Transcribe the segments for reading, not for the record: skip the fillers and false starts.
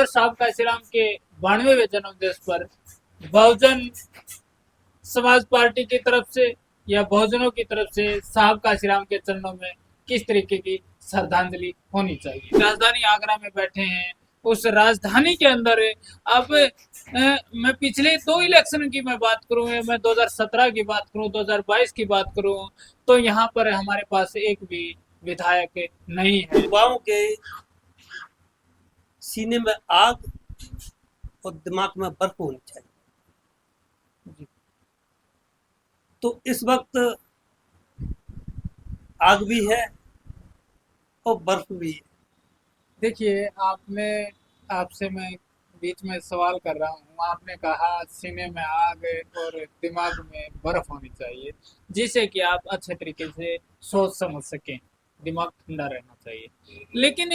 साहब काशीराम के 92वें जन्म दिवस पर बहुजन समाज पार्टी की तरफ से या बहुजनों की तरफ से साहब काशीराम के चरणों में किस तरीके की श्रद्धांजलि होनी चाहिए। राजधानी आगरा में बैठे हैं, उस राजधानी के अंदर अब मैं पिछले दो इलेक्शन की मैं बात करूं, मैं 2017 की बात करूं, 2022 की बात करूं, तो यहाँ पर हमारे पास एक भी विधायक नहीं है। युवाओं के सीने में आग और दिमाग में बर्फ होनी चाहिए। तो इस वक्त आग भी है और बर्फ भी है। देखिए, आपसे मैं बीच में सवाल कर रहा हूँ। आपने कहा सीने में आग और दिमाग में बर्फ होनी चाहिए, जिससे कि आप अच्छे तरीके से सोच समझ सकें, दिमाग ठंडा रहना चाहिए। लेकिन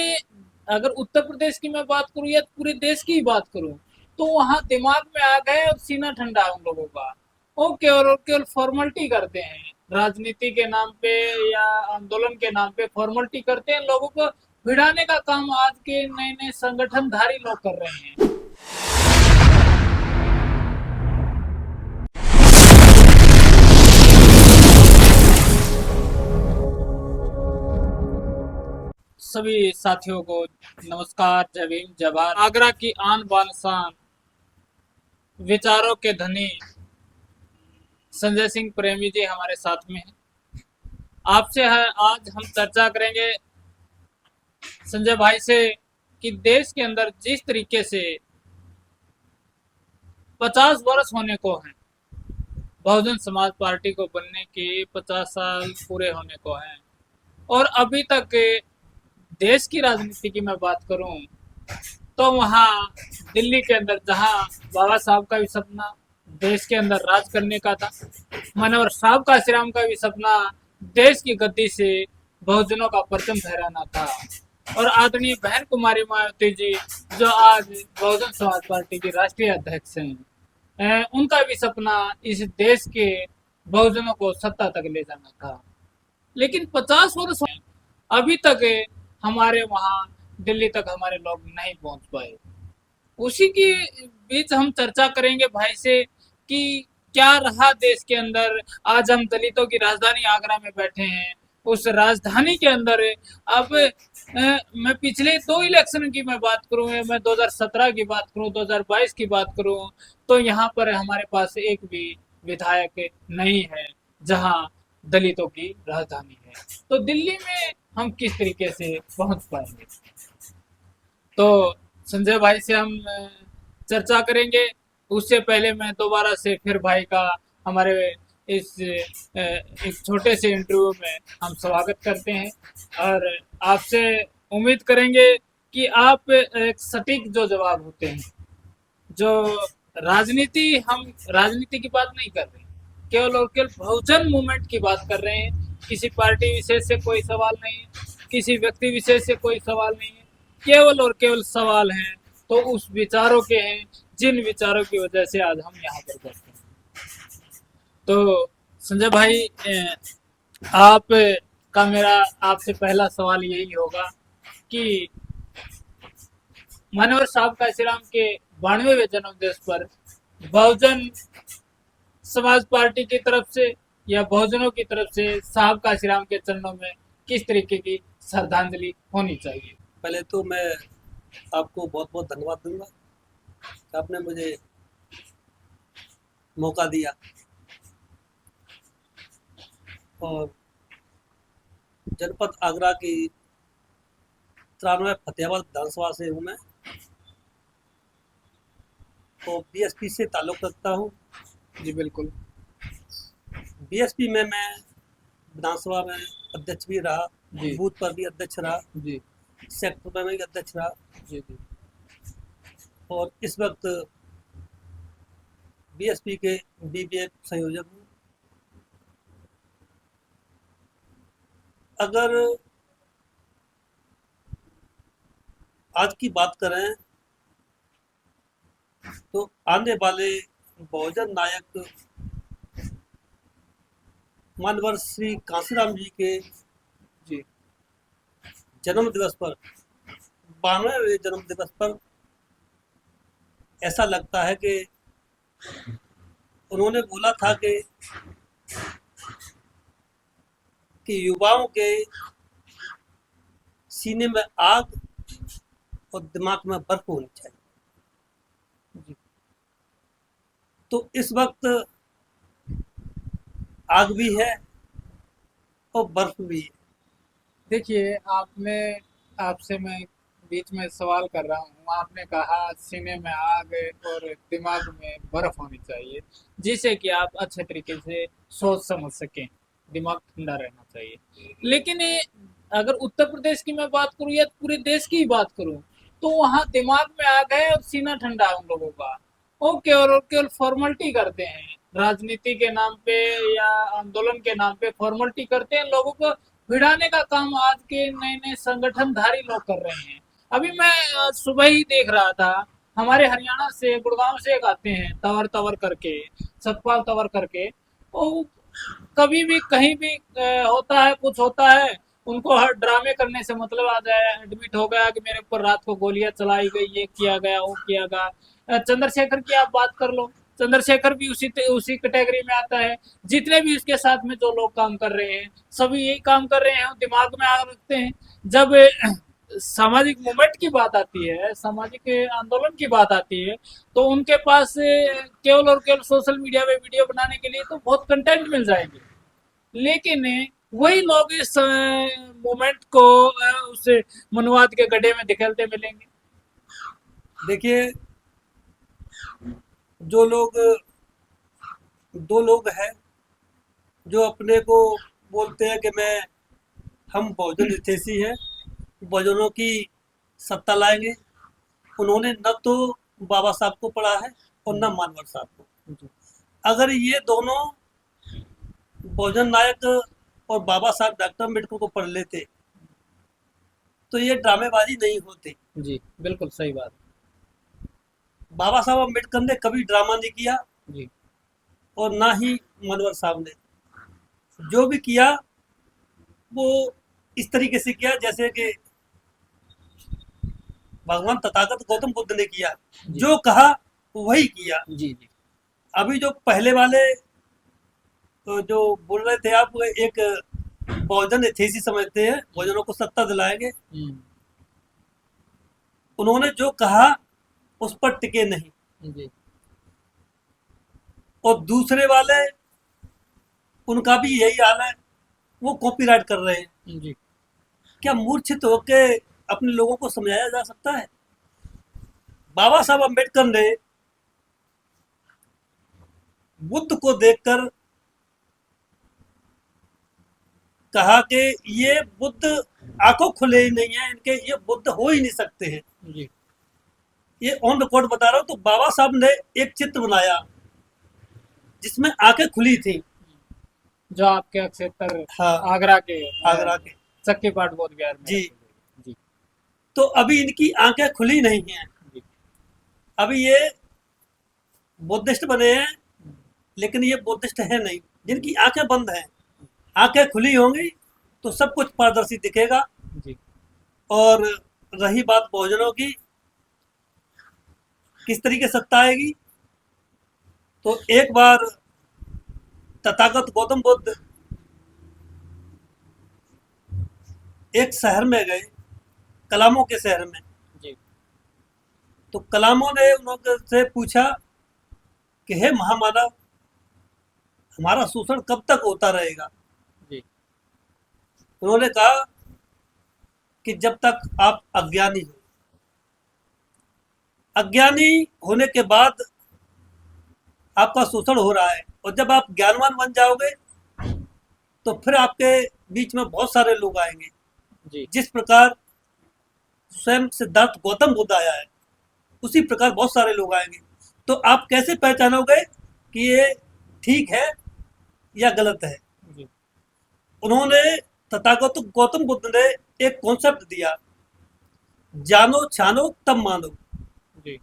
अगर उत्तर प्रदेश की मैं बात करूँ या पूरे देश की बात करूँ, तो वहाँ दिमाग में आग है और सीना ठंडा है उन लोगों का। वो केवल फॉर्मेलिटी करते हैं, राजनीति के नाम पे या आंदोलन के नाम पे फॉर्मेलिटी करते हैं, लोगों को भिड़ाने का काम आज के नए नए संगठनधारी लोग कर रहे हैं। सभी साथियों को नमस्कार, जय भीम, जय भारत। आगरा की आन बान शान, विचारों के धनी संजय सिंह प्रेमी जी हमारे साथ में हैं। आपसे है आज हम चर्चा करेंगे संजय भाई से कि देश के अंदर जिस तरीके से 50 वर्ष होने को हैं, बहुजन समाज पार्टी को बनने के 50 साल पूरे होने को हैं, और अभी तक देश की राजनीति की मैं बात करूं तो वहां दिल्ली के अंदर जहां बाबा साहब का भी सपना देश के अंदर राज करने का था, मनोहर साहब काशीराम का भी सपना देश की गद्दी से बहुजनों का परचम फहराना था, और आदरणीय बहन कुमारी मायावती जी जो आज बहुजन समाज पार्टी की राष्ट्रीय अध्यक्ष हैं, उनका भी सपना इस देश के बहुजनों को सत्ता तक ले जाना था। लेकिन 50 वर्ष अभी तक हमारे वहाँ दिल्ली तक हमारे लोग नहीं पहुंच पाए। उसी के बीच हम चर्चा करेंगे भाई से कि क्या रहा देश के अंदर। आज हम दलितों की राजधानी आगरा में बैठे हैं, उस राजधानी के अंदर अब मैं पिछले दो इलेक्शन की मैं बात करूं, मैं 2017 की बात करूं, 2022 की बात करूं, तो यहाँ पर हमारे पास एक भी विधायक नहीं है जहां दलितों की राजधानी है। तो दिल्ली में हम किस तरीके से पहुंच पाएंगे, तो संजय भाई से हम चर्चा करेंगे। उससे पहले मैं दोबारा से फिर भाई का हमारे इस एक छोटे से इंटरव्यू में हम स्वागत करते हैं, और आपसे उम्मीद करेंगे कि आप एक सटीक जो जवाब होते हैं, जो हम राजनीति की बात नहीं कर रहे हैं, केवल और केवल बहुजन मूवमेंट की बात कर रहे हैं। किसी पार्टी विशेष से कोई सवाल नहीं है, किसी व्यक्ति विशेष से कोई सवाल नहीं है, केवल और केवल सवाल हैं तो उस विचारों के हैं जिन विचारों की वजह से आज हम यहाँ पर बैठे हैं। तो संजय भाई, आप का मेरा आपसे पहला सवाल यही होगा कि मनोहर साहब काशीराम के 92वें जन्म दिवस पर बहुजन समाज पार्टी की तरफ से या बहुजनों की तरफ से साहब काशीराम के चरणों में किस तरीके की श्रद्धांजलि होनी चाहिए। पहले तो मैं आपको बहुत बहुत धन्यवाद दूंगा कि आपने मुझे मौका दिया, और जनपद आगरा की 93 फतेहाबाद विधानसभा से हूँ मैं, तो बीएसपी से ताल्लुक़ रखता हूँ। जी बिल्कुल। बीएसपी में मैं विधानसभा में अध्यक्ष भी रहा, बूथ पर भी अध्यक्ष रहा, जी सेक्टर में भी अध्यक्ष रहा, जी जी। और इस वक्त बीएसपी के बीबीए संयोजक हूँ। अगर आज की बात करें तो आने वाले बहुजन नायक मानवर श्री कांशीराम जी के जी जन्म दिवस पर 92वें जन्म दिवस पर ऐसा लगता है कि उन्होंने बोला था कि युवाओं के सीने में आग और दिमाग में बर्फ होनी चाहिए। जी। तो इस वक्त आग भी है और बर्फ भी है। देखिए, आपने आपसे मैं बीच में सवाल कर रहा हूँ। आपने कहा सीने में आग और दिमाग में बर्फ होनी चाहिए, जिससे कि आप अच्छे तरीके से सोच समझ सकें। दिमाग ठंडा रहना चाहिए। लेकिन ये अगर उत्तर प्रदेश की मैं बात करूँ या पूरे देश की ही बात करूँ, तो वहाँ दिमाग में आग है और सीना ठंडा है उन लोगों का। वो केवल फॉर्मेलिटी करते हैं, राजनीति के नाम पे या आंदोलन के नाम पे फॉर्मेलिटी करते हैं, लोगों को भिड़ाने का काम आज के नए नए संगठनधारी लोग कर रहे हैं। अभी मैं सुबह ही देख रहा था, हमारे हरियाणा से गुड़गांव से एक आते हैं तवर तवर करके, सतपाल तवर करके। वो कभी भी कहीं भी होता है, कुछ होता है, उनको हर ड्रामे करने से मतलब आ जाए। एडमिट हो गया कि मेरे ऊपर रात को गोलियां चलाई गई, ये किया गया, वो किया गया। चंद्रशेखर की आप बात कर लो, चंद्रशेखर भी उसी कैटेगरी में आता है। जितने भी उसके साथ में जो लोग काम कर रहे हैं, सभी यही काम कर रहे हैं, दिमाग में आग रखते हैं। जब सामाजिक मूवमेंट की बात आती है, सामाजिक आंदोलन की बात आती है, तो उनके पास केवल और केवल सोशल मीडिया पे वीडियो बनाने के लिए तो बहुत कंटेंट मिल जाएंगे। लेकिन वही लोग इस मूवमेंट को उस मनुवाद के गड्ढे में धकेलते मिलेंगे। देखिए, जो लोग दो लोग हैं जो अपने को बोलते हैं कि हम बहुजन हितैषी हैं, बहुजनों की सत्ता लाएंगे। उन्होंने न तो बाबा साहब को पढ़ा है और न मानवर साहब को। अगर ये दोनों बहुजन नायक और बाबा साहब डॉक्टर अम्बेडकर को पढ़ लेते तो ये ड्रामेबाजी नहीं होती। जी, बिल्कुल सही बात। बाबा साहब अम्बेडकर ने कभी ड्रामा नहीं किया जी। और ना ही मनवर साहब ने। जो भी किया वो इस तरीके से किया जैसे कि भगवान तथागत गौतम बुद्ध ने किया, जी। जो कहा वही किया। जी। जी। अभी जो पहले वाले जो बोल रहे थे आप, एक बहुजन हितैषी समझते हैं, बहुजनों को सत्ता दिलाएंगे। उन्होंने जो कहा उस पर टिके नहीं। जी। और दूसरे वाले, उनका भी यही हाल है, वो कॉपीराइट कर रहे हैं। जी। क्या मूर्छित होके अपने लोगों को समझाया जा सकता है? बाबा साहब अम्बेडकर ने बुद्ध को देखकर कहा कि ये बुद्ध आंखों खुले ही नहीं है, इनके ये बुद्ध हो ही नहीं सकते हैं। जी। ये ऑन रिकॉर्ड बता रहा हूं। तो बाबा साहब ने एक चित्र बनाया जिसमें आंखें खुली थी। जो आपके अक्षेत्र हाँ, आगरा के आगरा के। चक्की पाठ बोध गया में जी। रखे। जी। तो अभी इनकी आंखें खुली नहीं हैं। जी। अभी ये बुद्धिस्ट बने हैं, लेकिन ये बुद्धिस्ट है नहीं। जिनकी आंखें बंद हैं, आंखें खुली होंगी तो सब कुछ पारदर्शी दिखेगा। जी। और रही बात बहुजनों की, किस तरीके सत्ता आएगी, तो एक बार तथागत गौतम बुद्ध एक शहर में गए, कलामों के शहर में। जी। तो कलामों ने उन्होंने से पूछा कि हे महामानव, हमारा शोषण कब तक होता रहेगा? जी। उन्होंने कहा कि जब तक आप अज्ञानी हो। अज्ञानी होने के बाद आपका शोषण हो रहा है, और जब आप ज्ञानवान बन जाओगे तो फिर आपके बीच में बहुत सारे लोग आएंगे। जी। जिस प्रकार स्वयं सिद्धार्थ गौतम बुद्ध आया है, उसी प्रकार बहुत सारे लोग आएंगे। तो आप कैसे पहचानोगे कि ये ठीक है या गलत है? जी। उन्होंने, तथागत गौतम बुद्ध ने एक कॉन्सेप्ट दिया, जानो छानो तब मानो। जी।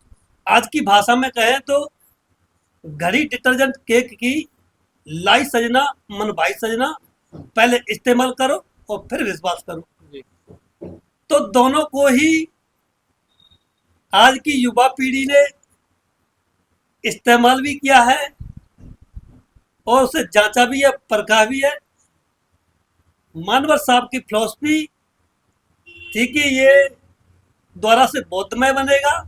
आज की भाषा में कहें तो घड़ी डिटर्जेंट केक की लाई सजना मन भाई सजना, पहले इस्तेमाल करो और फिर विश्वास करो। जी। तो दोनों को ही आज की युवा पीढ़ी ने इस्तेमाल भी किया है और उसे जांचा भी है, परखा भी है। मानवर साहब की फिलॉसफी थी कि ये द्वारा से बौद्धमय बनेगा।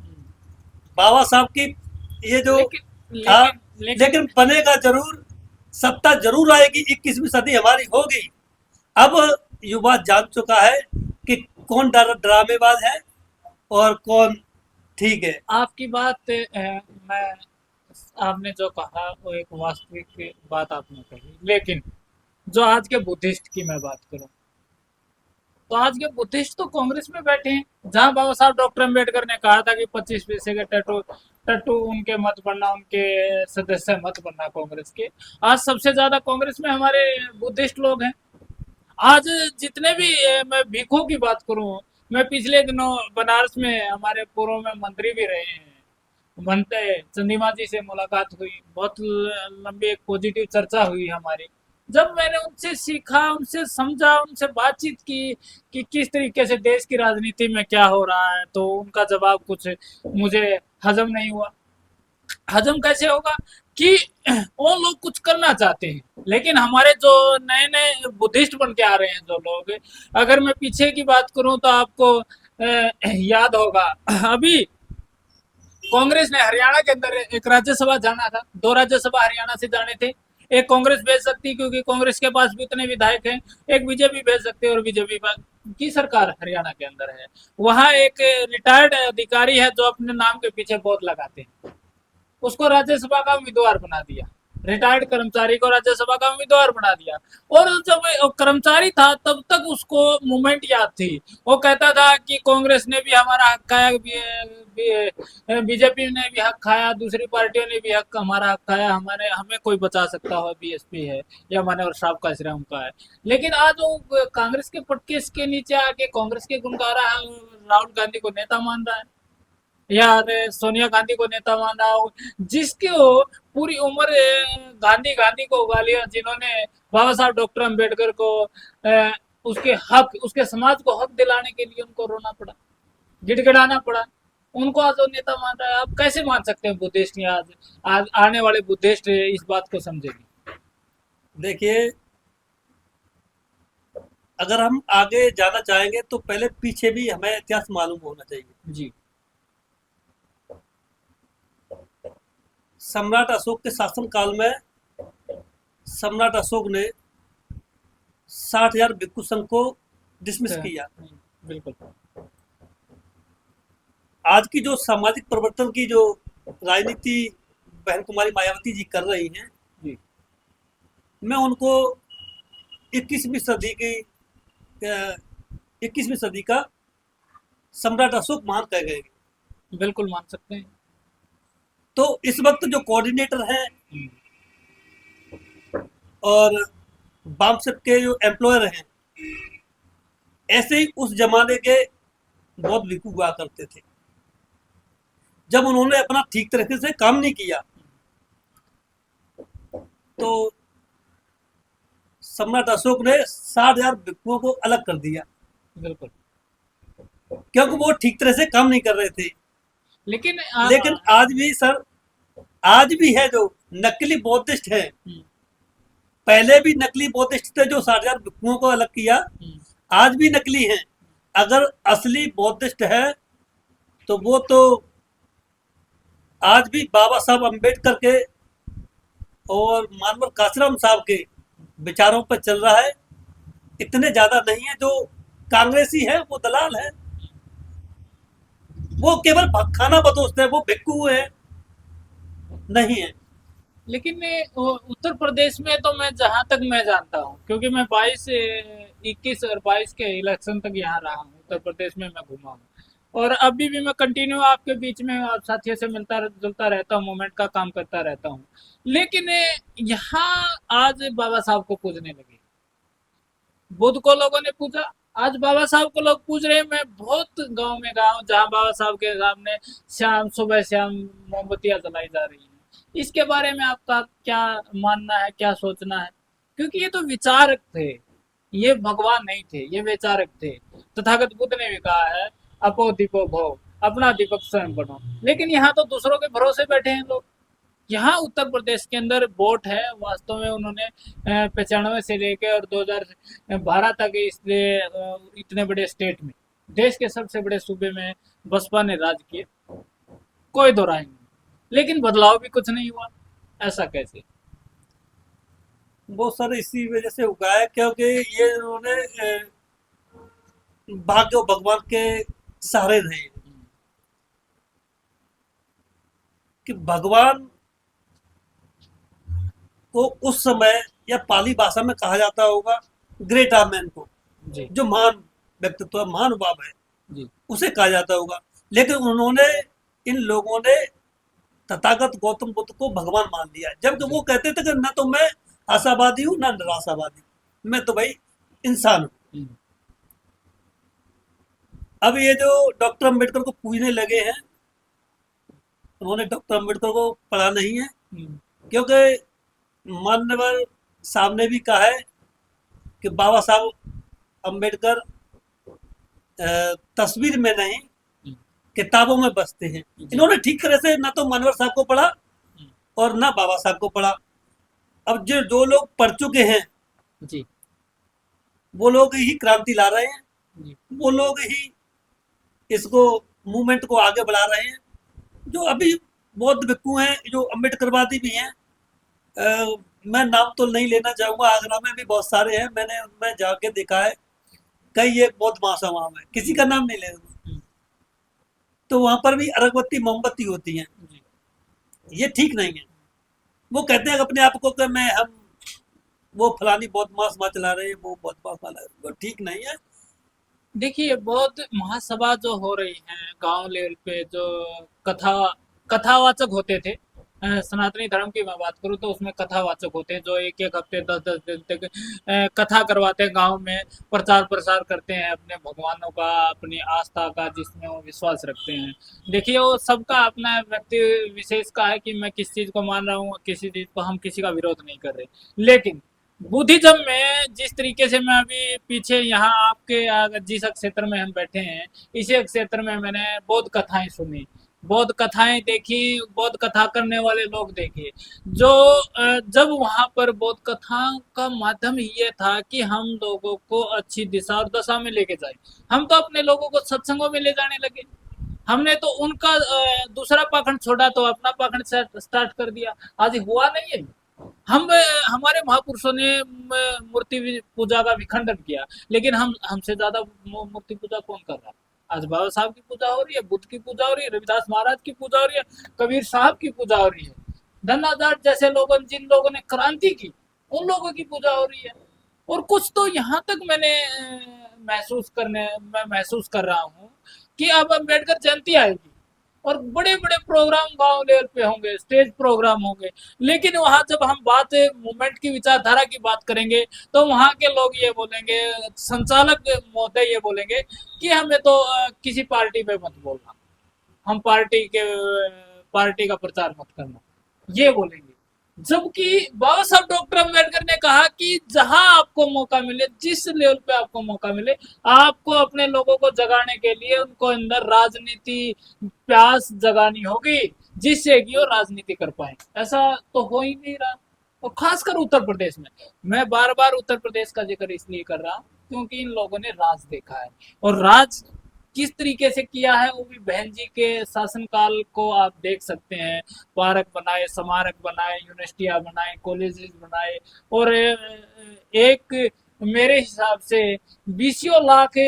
बाबा साहब की ये जो लेकिन था, लेकिन लेकिन लेकिन बनेगा जरूर, सत्ता जरूर आएगी, 21वीं सदी हमारी होगी। अब युवा जान चुका है कि कौन ड्रामेबाज है और कौन ठीक है। आपकी बात मैं आपने जो कहा वो एक वास्तविक बात आपने कही, लेकिन जो आज के बुद्धिस्ट की मैं बात करूं, तो आज के बुद्धिस्ट तो कांग्रेस में बैठे हैं, जहां बाबा साहब डॉक्टर अम्बेडकर ने कहा था कि 25 पैसे के टट्टू टट्टू उनके मत बनना, उनके सदस्य मत बनना कांग्रेस के। आज सबसे ज्यादा कांग्रेस में हमारे बुद्धिस्ट लोग हैं। आज जितने भी मैं भीखों की बात करूं, मैं पिछले दिनों बनारस में हमारे पूर्व में मंत्री भी रहे हैं, बनते चंदीमा जी से मुलाकात हुई, बहुत लंबी एक पॉजिटिव चर्चा हुई हमारी। जब मैंने उनसे सीखा, उनसे समझा, उनसे बातचीत की कि किस तरीके से देश की राजनीति में क्या हो रहा है, तो उनका जवाब कुछ मुझे हजम नहीं हुआ। हजम कैसे होगा कि वो लोग कुछ करना चाहते हैं, लेकिन हमारे जो नए नए बुद्धिस्ट बन के आ रहे हैं जो लोग, अगर मैं पीछे की बात करूं तो आपको याद होगा, अभी कांग्रेस ने हरियाणा के अंदर एक राज्यसभा जाना था, 2 राज्यसभा हरियाणा से जाने थे। एक कांग्रेस भेज सकती क्योंकि कांग्रेस के पास भी उतने विधायक हैं, एक बीजेपी भेज सकते और बीजेपी की सरकार हरियाणा के अंदर है। वहां एक रिटायर्ड अधिकारी है जो अपने नाम के पीछे बहुत लगाते हैं, उसको राज्यसभा का उम्मीदवार बना दिया, रिटायर्ड कर्मचारी को राज्यसभा का उम्मीदवार बना दिया। और जब वो कर्मचारी था तब तक उसको मूवमेंट याद थी, वो कहता था कि कांग्रेस ने भी हमारा हक खाया, बीजेपी ने भी हक खाया, दूसरी पार्टियों ने भी हक हमारा हक खाया, हमारे हमें कोई बचा सकता हो, बीएसपी है या मान्यवर साहब का श्रम का है। लेकिन आज वो कांग्रेस के पटके के नीचे आके कांग्रेस के गुण गा रहा है, राहुल गांधी को नेता मान रहा है या सोनिया गांधी को नेता माना हो, जिसकी वो पूरी उम्र गांधी गांधी को उगा लिया, जिन्होंने बाबा साहब डॉक्टर अम्बेडकर को उसके हक, उसके समाज को हक दिलाने के लिए उनको रोना पड़ा, गिड़गिड़ाना पड़ा, उनको आज वो नेता मान रहा है। आप कैसे मान सकते हैं बुद्धिस्ट, आज आने वाले बुद्धिस्ट इस बात को समझेंगे? देखिए, अगर हम आगे जाना चाहेंगे तो पहले पीछे भी हमें इतिहास मालूम होना चाहिए। जी। सम्राट अशोक के शासन काल में सम्राट अशोक ने 60,000 भिक्षु संघ को डिसमिस किया। बिल्कुल। आज की जो सामाजिक परिवर्तन की जो राजनीति बहन कुमारी मायावती जी कर रही हैं, जी। मैं उनको 21वीं सदी की 21वीं सदी का सम्राट अशोक महान कह गए। बिल्कुल मान सकते हैं। तो इस वक्त जो कोऑर्डिनेटर हैं और बामसेप के जो एम्प्लॉयर हैं, ऐसे ही उस जमाने के बहुत भिक्षु हुआ करते थे। जब उन्होंने अपना ठीक तरीके से काम नहीं किया तो सम्राट अशोक ने 60,000 भिक्षुओं को अलग कर दिया, बिल्कुल। क्योंकि वो ठीक तरह से काम नहीं कर रहे थे। लेकिन लेकिन आज भी सर, आज भी है जो नकली बौद्धिस्ट हैं, पहले भी नकली बौद्धिस्ट थे जो 60,000 भिक्षुओं को अलग किया, आज भी नकली हैं। अगर असली बौद्धिस्ट है तो वो तो आज भी बाबा साहब अम्बेडकर के और मानवर काशीराम साहब के विचारों पर चल रहा है। इतने ज्यादा नहीं है। जो कांग्रेसी है वो दलाल है, वो केवल खाना बदोश है, वो भिक्षु है नहीं है। लेकिन उत्तर प्रदेश में तो मैं जहां तक मैं जानता हूं, क्योंकि मैं 21 और 22 के इलेक्शन तक यहाँ रहा हूँ, उत्तर प्रदेश में मैं घूमा हूँ, और अभी भी मैं कंटिन्यू आपके बीच में आप साथियों से मिलता जुलता रहता हूँ, मूवमेंट का काम करता रहता हूँ। लेकिन यहाँ आज बाबा साहब को पूजने लगे, बुद्ध को लोगों ने पूजा, आज बाबा साहब को लोग पूज रहे हैं। मैं बहुत गांव में गया हूँ जहाँ बाबा साहब के सामने शाम सुबह शाम मोमबत्तियां जलाई जा रही हैं। इसके बारे में आपका क्या मानना है, क्या सोचना है? क्योंकि ये तो विचारक थे, ये भगवान नहीं थे, ये विचारक थे। तथागत बुद्ध ने भी कहा है, अपो दीपो भव, अपना दीपक स्वयं बनो। लेकिन यहाँ तो दूसरों के भरोसे बैठे हैं लोग। यहाँ उत्तर प्रदेश के अंदर वोट है। वास्तव में उन्होंने 95 से लेकर और 2012 तक इतने बड़े स्टेट में, देश के सबसे बड़े सूबे में बसपा ने राज किया, कोई दो राय नहीं। लेकिन बदलाव भी कुछ नहीं हुआ। ऐसा कैसे? वो सर इसी वजह से हुआ है क्योंकि ये उन्होंने भाग्य और भगवान के सहारे रहे हैं कि भगवान को उस समय या पाली भाषा में कहा जाता होगा ग्रेट मैन को, जी जो महान व्यक्तित्व है, महानुभाव है, जी उसे कहा जाता होगा। लेकिन उन्होंने, इन लोगों ने तथागत गौतम बुद्ध को भगवान मान लिया, जबकि जी वो कहते थे कि न तो मैं आशावादी हूँ न निराशावादी, मैं तो भाई इंसान हूँ। हम्म, अब ये जो डॉक्टर अम्बेडकर को पूजने लगे हैं, उन्होंने डॉक्टर अम्बेडकर को पढ़ा नहीं है, हम्म, क्योंकि मान्यवर साहब ने भी कहा है कि बाबा साहब अम्बेडकर तस्वीर में नहीं हम्म, किताबों में बसते हैं। जी इन्होंने ठीक तरह से ना तो मानवर साहब को पढ़ा हम्म, और ना बाबा साहब को पढ़ा। अब जो लोग पढ़ चुके हैं जी वो लोग ही क्रांति ला रहे हैं, जी वो लोग ही इसको मूवमेंट को आगे बढ़ा रहे हैं। जो अभी बौद्ध भिक्खु हैं, जो अम्बेडकरवादी भी हैं, मैं नाम तो नहीं लेना चाहूंगा, आगरा में भी बहुत सारे हैं, मैंने उनमें जाके देखा है, कई एक बौद्ध महासभाओं में, किसी का नाम नहीं लेना, हम्म, तो वहां पर भी अगरबत्ती मोमबत्ती होती है। जी ये ठीक नहीं है। वो कहते हैं अपने आप को कि मैं हम वो फलानी बौद्ध महासभा चला रहे हैं, वो बौद्ध महासभा चला रहे हैं, वो ठीक नहीं है। देखिए, बौद्ध महासभा जो हो रही है गांव लेवल पे, जो कथा कथावाचक होते थे, सनातनी धर्म की मैं बात करूँ तो उसमें कथावाचक होते हैं जो एक एक हफ्ते 10-10 दिन तक कथा करवाते हैं गांव में, प्रचार प्रसार करते हैं अपने भगवानों का, अपनी आस्था का, जिसमें वो विश्वास रखते हैं। देखिए, वो सबका अपना व्यक्ति विशेष का है कि मैं किस चीज को मान रहा हूँ, किसी चीज को हम किसी का विरोध नहीं कर रहे। लेकिन बुद्धिज्म में जिस तरीके से, मैं अभी पीछे यहाँ आपके जिस क्षेत्र में हम बैठे हैं, इसी क्षेत्र में मैंने बौद्ध कथाएं सुनी, बौद्ध कथाएं देखी, बौद्ध कथा करने वाले लोग देखे। जो जब वहां पर बौद्ध कथाओं का माध्यम ये था कि हम लोगों को अच्छी दिशा और दशा में लेके जाए, हम तो अपने लोगों को सत्संगों में ले जाने लगे। हमने तो उनका दूसरा पाखंड छोड़ा तो अपना पाखंड स्टार्ट कर दिया। आज हुआ नहीं है। हम हमारे महापुरुषों ने मूर्ति पूजा का विखंडन किया, लेकिन हम हमसे ज्यादा मूर्ति पूजा कौन कर रहा है? आज बाबा साहब की पूजा हो रही है, बुद्ध की पूजा हो रही है, रविदास महाराज की पूजा हो रही है, कबीर साहब की पूजा हो रही है, धन्नादार जैसे लोगों, जिन लोगों ने क्रांति की, उन लोगों की पूजा हो रही है। और कुछ तो यहाँ तक मैंने मैं महसूस कर रहा हूँ कि अब अम्बेडकर जयंती आएगी और बड़े बड़े प्रोग्राम गांव लेवल पे होंगे, स्टेज प्रोग्राम होंगे, लेकिन वहां जब हम बात मूवमेंट की विचारधारा की बात करेंगे तो वहां के लोग ये बोलेंगे, संचालक महोदय ये बोलेंगे कि हमें तो किसी पार्टी पे मत बोलना, हम पार्टी का प्रचार मत करना, ये बोलेंगे। जबकि बाबा साहब डॉक्टर अम्बेडकर ने कहा कि जहां आपको मौका मिले, जिस लेवल पे आपको मौका मिले, आपको अपने लोगों को जगाने के लिए उनको अंदर राजनीति प्यास जगानी होगी, जिससे कि वो राजनीति कर पाए। ऐसा तो हो ही नहीं रहा, और खासकर उत्तर प्रदेश में। मैं बार बार उत्तर प्रदेश का जिक्र इसलिए कर रहा हूँ क्योंकि इन लोगों ने राज देखा है, और राज किस तरीके से किया है वो भी बहन जी के शासनकाल को आप देख सकते हैं। पार्क बनाए, स्मारक बनाए, यूनिवर्सिटियां बनाए, कॉलेजेस बनाए, और एक मेरे हिसाब से 20 लाख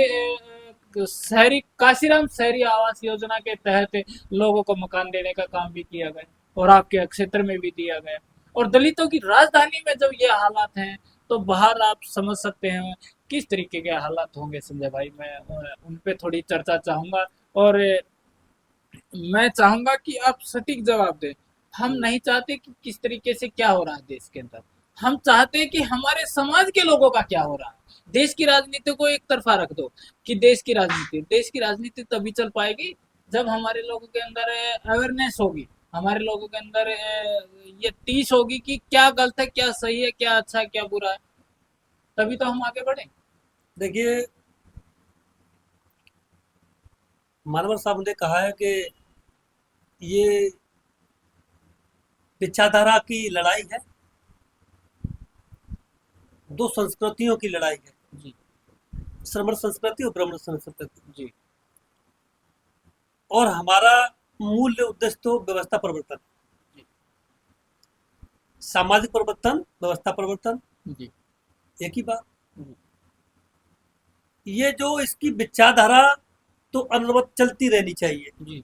शहरी काशीराम शहरी आवास योजना के तहत लोगों को मकान देने का काम भी किया गया, और आपके क्षेत्र में भी दिया गया। और दलितों की राजधानी में जब ये हालात हैं तो बाहर आप समझ सकते हैं किस तरीके के हालात होंगे। संजय भाई, मैं उन पे थोड़ी चर्चा चाहूंगा, और मैं चाहूंगा कि आप सटीक जवाब दें। हम नहीं चाहते कि किस तरीके से क्या हो रहा है देश के अंदर, हम चाहते हैं कि हमारे समाज के लोगों का क्या हो रहा है। देश की राजनीति को एक तरफा रख दो कि देश की राजनीति तभी चल पाएगी जब हमारे लोगों के अंदर अवेयरनेस होगी, हमारे लोगों के अंदर ये टीस होगी कि क्या गलत है, क्या सही है, क्या अच्छा है, क्या बुरा है, तभी तो हम आगे बढ़े। देखिए, मानवर साहब ने कहा है कि ये विचारधारा की लड़ाई है, दो संस्कृतियों की लड़ाई है, जी श्रमण संस्कृति और ब्राह्मण संस्कृति। जी और हमारा मूल उद्देश्य तो व्यवस्था परिवर्तन, जी सामाजिक परिवर्तन, व्यवस्था परिवर्तन, जी एक ही बात। जी ये जो इसकी विचारधारा तो अनवरत चलती रहनी चाहिए, जी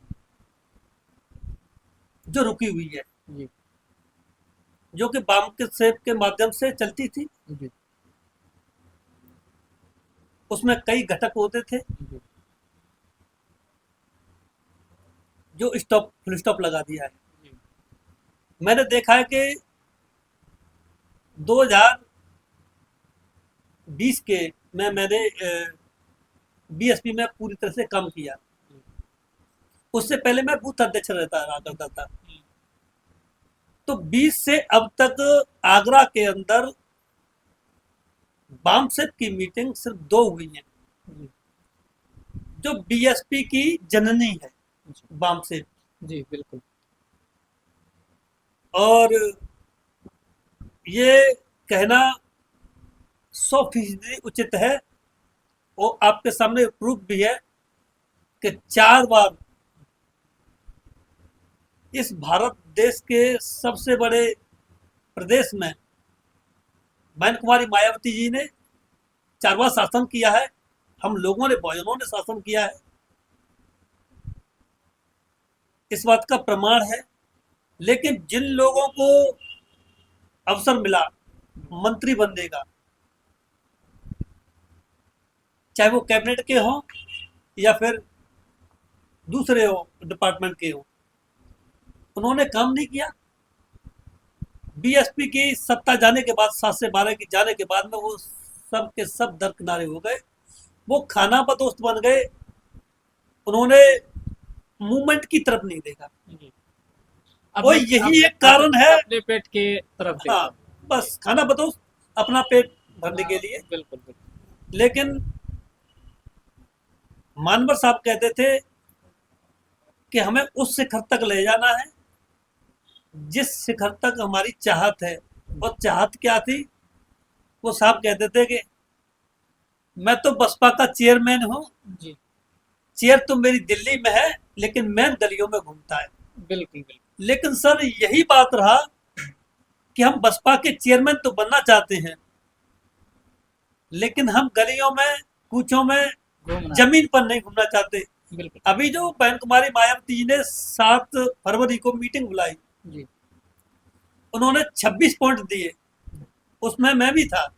जो रुकी हुई है, जी जो कि वाम के सेब के माध्यम से चलती थी। जी उसमें कई घटक होते थे जी जो स्टॉप फुल स्टॉप लगा दिया है। जी मैंने देखा है कि 2020 के में मैंने बीएसपी में पूरी तरह से काम किया। उससे पहले मैं बूथ अध्यक्ष रहा करता था। तो 20 से अब तक आगरा के अंदर वाम सेब की मीटिंग सिर्फ 2 हुई हैं, जी जो बीएसपी की जननी है जी वाम सेब। जी बिल्कुल और ये कहना 100% उचित है, और आपके सामने प्रूफ भी है कि 4 बार इस भारत देश के सबसे बड़े प्रदेश में बहन कुमारी मायावती जी ने 4 बार शासन किया है। हम लोगों ने, बहुजनों ने शासन किया है, इस बात का प्रमाण है। लेकिन जिन लोगों को अवसर मिला मंत्री बनने का, चाहे वो कैबिनेट के हों या फिर दूसरे हो डिपार्टमेंट के हो, उन्होंने काम नहीं किया। बीएसपी की सत्ता जाने के बाद, 7 से 12 की जाने के बाद में वो सब के सब दरकिनारे हो गए, वो खाना बदोस्त बन गए। उन्होंने मूवमेंट की तरफ नहीं देखा। जी और यही एक कारण है। अपने पेट के तरफ हाँ, देखा। बस खाना बदोस्त, अपना पेट भरने के हाँ, लिए। बिल्कुल बिल्कुल लेकिन मानवर साहब कहते थे कि हमें उस शिखर तक ले जाना है जिस शिखर तक हमारी चाहत है। और चाहत क्या थी? वो साहब कहते थे कि मैं तो बसपा का चेयरमैन हूँ, जी चेयर तो मेरी दिल्ली में है, लेकिन मैं गलियों में घूमता है। बिल्कुल बिल्कुल लेकिन सर यही बात रहा कि हम बसपा के चेयरमैन तो बनना चाहते हैं, लेकिन हम गलियों में, कूचों में, घूमना जमीन पर नहीं घूमना चाहते। बिल्कुल अभी जो बहन कुमारी मायावती जी ने 7 फरवरी को मीटिंग बुलाई, जी उन्होंने 26 पॉइंट दिए, उसमें मैं भी था।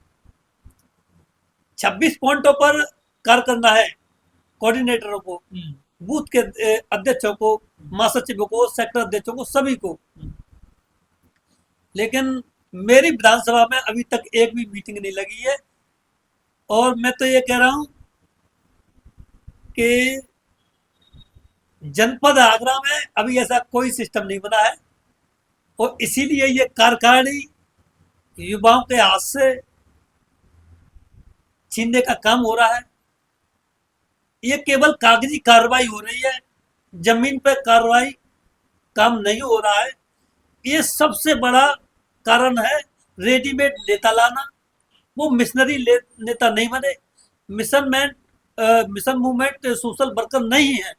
26 पॉइंटों पर कार्य करना है कोऑर्डिनेटरों को, बूथ के अध्यक्षों को, महासचिवों को, सेक्टर अध्यक्षों को, सभी को। लेकिन मेरी विधानसभा में अभी तक एक भी मीटिंग नहीं लगी है। और मैं तो ये कह रहा हूं कि जनपद आगरा में अभी ऐसा कोई सिस्टम नहीं बना है, और इसीलिए ये कार्यकारिणी युवाओं के हाथ से छीनने का काम हो रहा है। ये केवल कागजी कार्रवाई हो रही है, जमीन पर कार्रवाई काम नहीं हो रहा है। ये सबसे बड़ा कारण है रेडीमेड नेता लाना। वो मिशनरी नेता नहीं बने, मिशन मूवमेंट सोशल वर्कर नहीं है,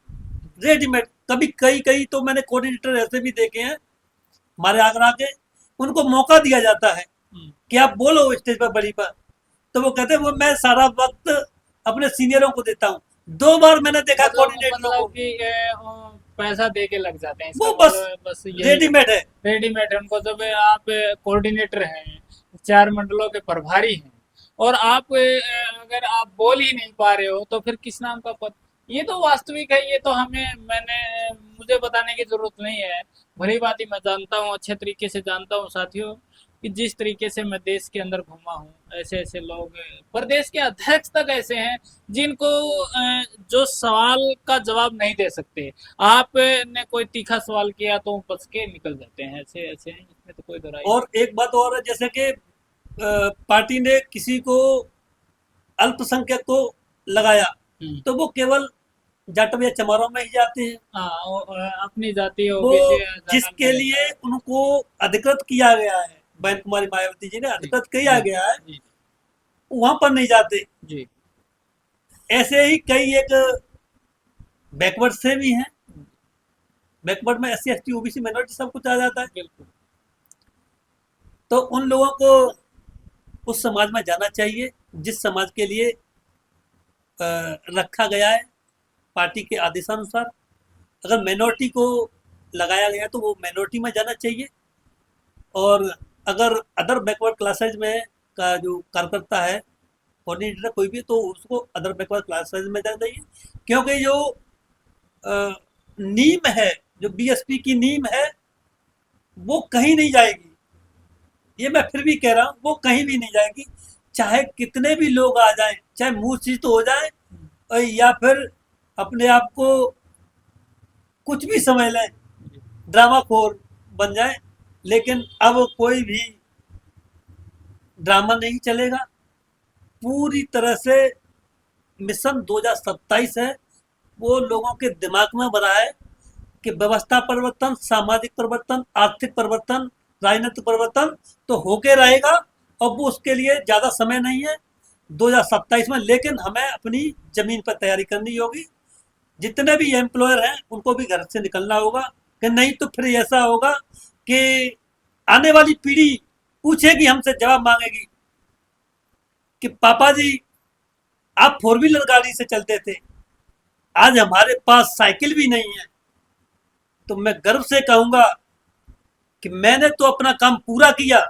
रेडीमेड। कभी कई कई तो मैंने कोऑर्डिनेटर ऐसे भी देखे हैं हमारे आगरा के, उनको मौका दिया जाता है कि आप बोलो स्टेज पर बड़ी पर, तो वो कहते हैं वो मैं सारा वक्त अपने सीनियरों को देता हूँ। 2 बार मैंने देखा कोऑर्डिनेटरों को, मतलब कि वो पैसा दे के लग जाते हैं, वो इसका बस मतलब बस यही रेडीमेड है। रेडीमेड है उनको। जब आप कोऑर्डिनेटर हैं, 4 मंडलों के प्रभारी हैं, और आप अगर आप बोल ही नहीं पा रहे हो तो फिर किस नाम का पद? ये तो वास्तविक है। ये तो मुझे बताने की जरूरत नहीं है, भली बात ही मैं जानता हूँ, अच्छे तरीके से जानता हूँ साथियों, कि जिस तरीके से मैं देश के अंदर घूमा हूँ, ऐसे ऐसे लोग, प्रदेश के अध्यक्ष तक ऐसे हैं जिनको जो सवाल का जवाब नहीं दे सकते। आपने कोई तीखा सवाल किया तो बच के निकल जाते हैं, ऐसे ऐसे हैं, इसमें तो कोई दोहराई और एक बात और है, जैसे कि पार्टी ने किसी को अल्पसंख्यक को लगाया, नहीं। तो वो केवल जाटव या चमारों में ही जाते हैं। हाँ, अपनी जाति वो ओबीसी जनरल जिसके में लिए रहता है। उनको अधिकृत किया गया है, बहन कुमारी मायावती जी ने जी अधिकृत किया जी गया है, जी वहां पर नहीं जाते। जी ऐसे ही कई एक बैकवर्ड से भी हैं। बैकवर्ड में SC ST OBC माइनॉरिटी सब कुछ आ जाता है। बिल्कुल। तो उन लोगों को उस समाज में जाना चाहिए जिस समाज के लिए रखा गया है पार्टी के आदेशानुसार। अगर माइनॉरिटी को लगाया गया तो वो माइनॉरिटी में जाना चाहिए। और अगर अदर बैकवर्ड क्लासेज में का जो कार्यकर्ता है, कोऑर्डिनेटर कोई भी, तो उसको अदर बैकवर्ड क्लासेज में जाना चाहिए। क्योंकि जो अ, नीम है, जो BSP की नीम है, वो कहीं नहीं जाएगी। ये मैं फिर भी कह रहा हूँ, वो कहीं भी नहीं जाएगी। चाहे कितने भी लोग आ जाएं, चाहे मूर्छित हो जाएं, या फिर अपने आप को कुछ भी समझ लें, जी ड्रामा खोर बन जाए, लेकिन अब कोई भी ड्रामा नहीं चलेगा। पूरी तरह से मिशन 2027 है, वो लोगों के दिमाग में भरा है कि व्यवस्था परिवर्तन, सामाजिक परिवर्तन, आर्थिक परिवर्तन, राजनीतिक परिवर्तन तो होके रहेगा। और वो उसके लिए ज़्यादा समय नहीं है 2027 में, लेकिन हमें अपनी ज़मीन पर तैयारी करनी होगी। जितने भी एम्प्लॉयर हैं उनको भी घर से निकलना होगा, कि नहीं तो फिर ऐसा होगा कि आने वाली पीढ़ी पूछेगी, हमसे जवाब मांगेगी कि पापा जी आप 4 व्हीलर गाड़ी से चलते थे, आज हमारे पास साइकिल भी नहीं है। तो मैं गर्व से कहूंगा कि मैंने तो अपना काम पूरा किया,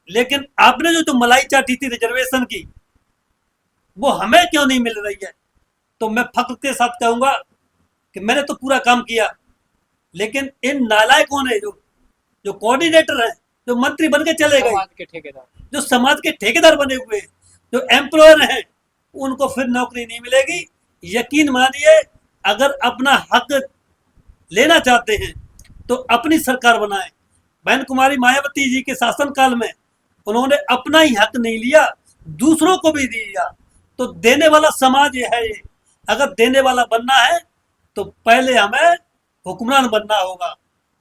लेकिन आपने जो मलाई चाटी थी रिजर्वेशन की, वो हमें क्यों नहीं मिल रही है। तो मैं फख्र के साथ कहूंगा कि मैंने तो पूरा काम किया, लेकिन इन नालायकों ने, जो कोऑर्डिनेटर है, जो मंत्री बन के चले गए, समाज के ठेकेदार। जो समाज के ठेकेदार बने हुए हैं, जो एम्प्लॉयर हैं, उनको फिर नौकरी नहीं मिलेगी। यकीन मानिए, अगर अपना हक लेना चाहते हैं तो अपनी सरकार बनाएं। बहन कुमारी मायावती जी के शासनकाल में उन्होंने अपना ही हक नहीं लिया, दूसरों को भी दिया। तो देने वाला समाज ये है। ये अगर देने वाला बनना है तो पहले हमें हुक्मरान बनना होगा,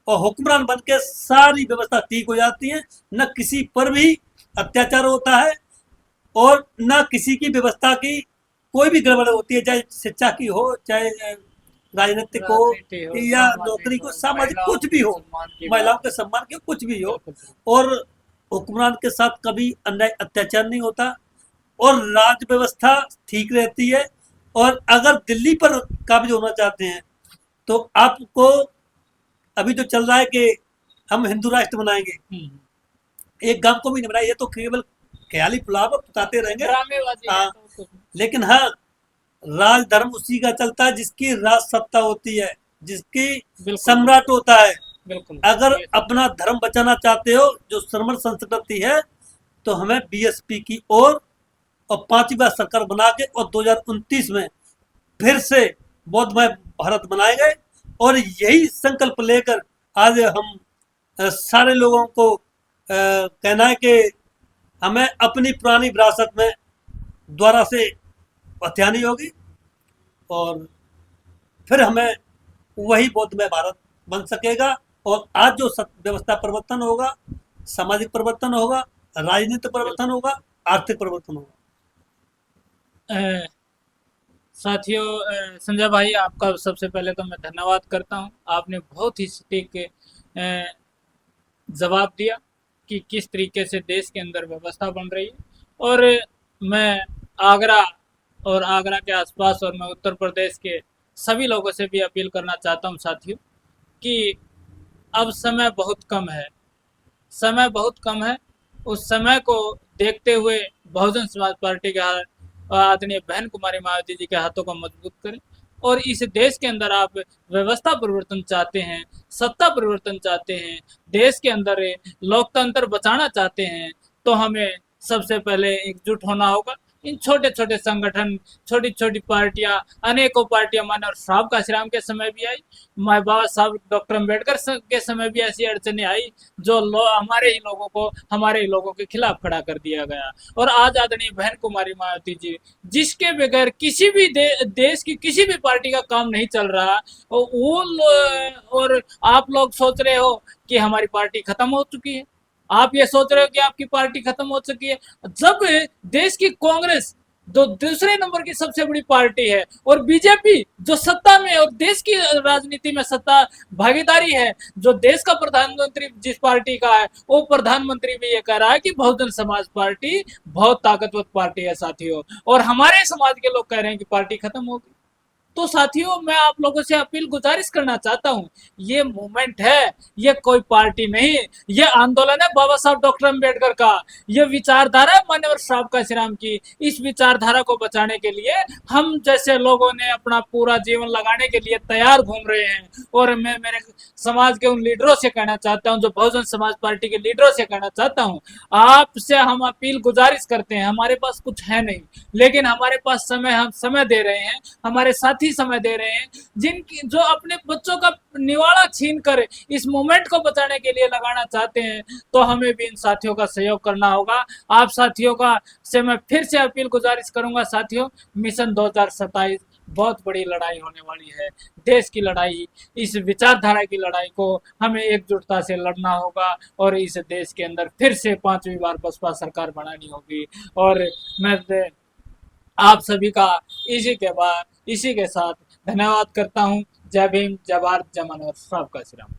और हुक्मरान बन के सारी व्यवस्था ठीक हो जाती है। न किसी पर भी अत्याचार होता है, और न किसी की व्यवस्था की कोई भी गड़बड़ होती है, चाहे शिक्षा की हो, चाहे राजनीतिक हो, राजनीति हो, या सामाजिक नौकरी को, हो, सामाजिक महिलाओं कुछ भी के हो, सम्मान की महिलाओं बात के है। सम्मान के कुछ भी हो। बिल्कुल बिल्कुल। और हुक्मरान के साथ कभी अन्याय अत्याचार नहीं होता, और राज व्यवस्था ठीक रहती है। और अगर दिल्ली पर काबिज होना चाहते हैं तो आपको अभी जो चल रहा है कि हम हिंदू राष्ट्र बनाएंगे, हम्म, एक गांव को भी नहीं बनाया, ये तो केवल ख्याली पुलाव बताते रहेंगे। ड्रामेबाजी है हाँ, तो कुछ नहीं। लेकिन हाँ, राज धर्म उसी का चलता है जिसकी राज सत्ता होती है, जिसकी बिल्कुल बिल्कुल सम्राट होता है। बिल्कुल अगर ये सच अपना धर्म बचाना चाहते हो, जो श्रमण संस्कृति है, तो हमें BSP की और 5वीं बार सरकार बना के, और 2029 में फिर से बौद्धमय भारत बनाएंगे। और यही संकल्प लेकर आज हम सारे लोगों को कहना है कि हमें अपनी पुरानी विरासत में दोबारा से हथियानी होगी, और फिर हमें वही बौद्धमय भारत बन सकेगा। और आज जो व्यवस्था परिवर्तन होगा, सामाजिक परिवर्तन होगा, राजनीतिक परिवर्तन बिल्कुल। होगा, आर्थिक परिवर्तन होगा। अ, साथियों, संजय भाई, आपका सबसे पहले तो मैं धन्यवाद करता हूँ। आपने बहुत ही सटीक जवाब दिया कि किस तरीके से देश के अंदर व्यवस्था बन रही है। और मैं आगरा और आगरा के आसपास और मैं उत्तर प्रदेश के सभी लोगों से भी अपील करना चाहता हूं साथियों कि अब समय बहुत कम है। समय बहुत कम है। उस समय को देखते हुए बहुजन समाज पार्टी के आदरणीय बहन कुमारी मायावती जी के हाथों को मजबूत करें। और इस देश के अंदर आप व्यवस्था परिवर्तन चाहते हैं, सत्ता परिवर्तन चाहते हैं, देश के अंदर लोकतंत्र बचाना चाहते हैं, तो हमें सबसे पहले एकजुट होना होगा। इन छोटे छोटे संगठन, छोटी छोटी पार्टियां, अनेकों पार्टियां मानव साहब काशीराम के समय भी आई, माँ बाबा साहब डॉक्टर अम्बेडकर के समय भी ऐसी अड़चने आई जो हमारे ही लोगों को, हमारे ही लोगों के खिलाफ खड़ा कर दिया गया। और आज आदरणीय बहन कुमारी मायावती जी, जिसके बगैर किसी भी देश की किसी भी पार्टी का काम नहीं चल रहा, और और आप लोग सोच रहे हो कि हमारी पार्टी खत्म हो चुकी है, आप ये सोच रहे हो कि आपकी पार्टी खत्म हो चुकी है, जब देश की कांग्रेस जो दूसरे नंबर की सबसे बड़ी पार्टी है, और बीजेपी जो सत्ता में और देश की राजनीति में सत्ता भागीदारी है, जो देश का प्रधानमंत्री जिस पार्टी का है, वो प्रधानमंत्री भी ये कह रहा है कि बहुजन समाज पार्टी बहुत ताकतवर पार्टी है साथियों, और हमारे समाज के लोग कह रहे हैं कि पार्टी खत्म हो गई। तो साथियों, मैं आप लोगों से अपील गुजारिश करना चाहता हूं, ये मूवमेंट है, ये कोई पार्टी नहीं, ये आंदोलन है बाबा साहब डॉक्टर अम्बेडकर का, ये विचारधारा है मान्यवर साहब काशीराम की। इस विचारधारा को बचाने के लिए हम जैसे लोगों ने अपना पूरा जीवन लगाने के लिए तैयार घूम रहे हैं। और मैं मेरे समाज के उन लीडरों से कहना चाहता हूं, जो बहुजन समाज पार्टी के लीडरों से कहना चाहता हूं, आपसे हम अपील गुजारिश करते हैं, हमारे पास कुछ है नहीं, लेकिन हमारे पास समय, हम समय दे रहे हैं, हमारे साथी समय दे रहे हैं, जिनकी जो अपने बच्चों का निवाड़ा छीन कर इस मूवमेंट को बचाने के लिए लगाना चाहते हैं, तो हमें भी इन साथियों का सहयोग करना होगा। आप साथियों का से मैं फिर से अपील गुजारिश करूंगा साथियों, मिशन 2027 बहुत बड़ी लड़ाई होने वाली है, देश की लड़ाई, इस विचारधारा की लड़ाई को हमें एकजुटता से लड़ना होगा, और इस देश के अंदर फिर से 5वीं बार बसपा सरकार बनानी होगी। और मैं आप सभी का इसी के साथ धन्यवाद करता हूँ। जय भीम, जय भारत, जय मानव, सबका श्रीराम।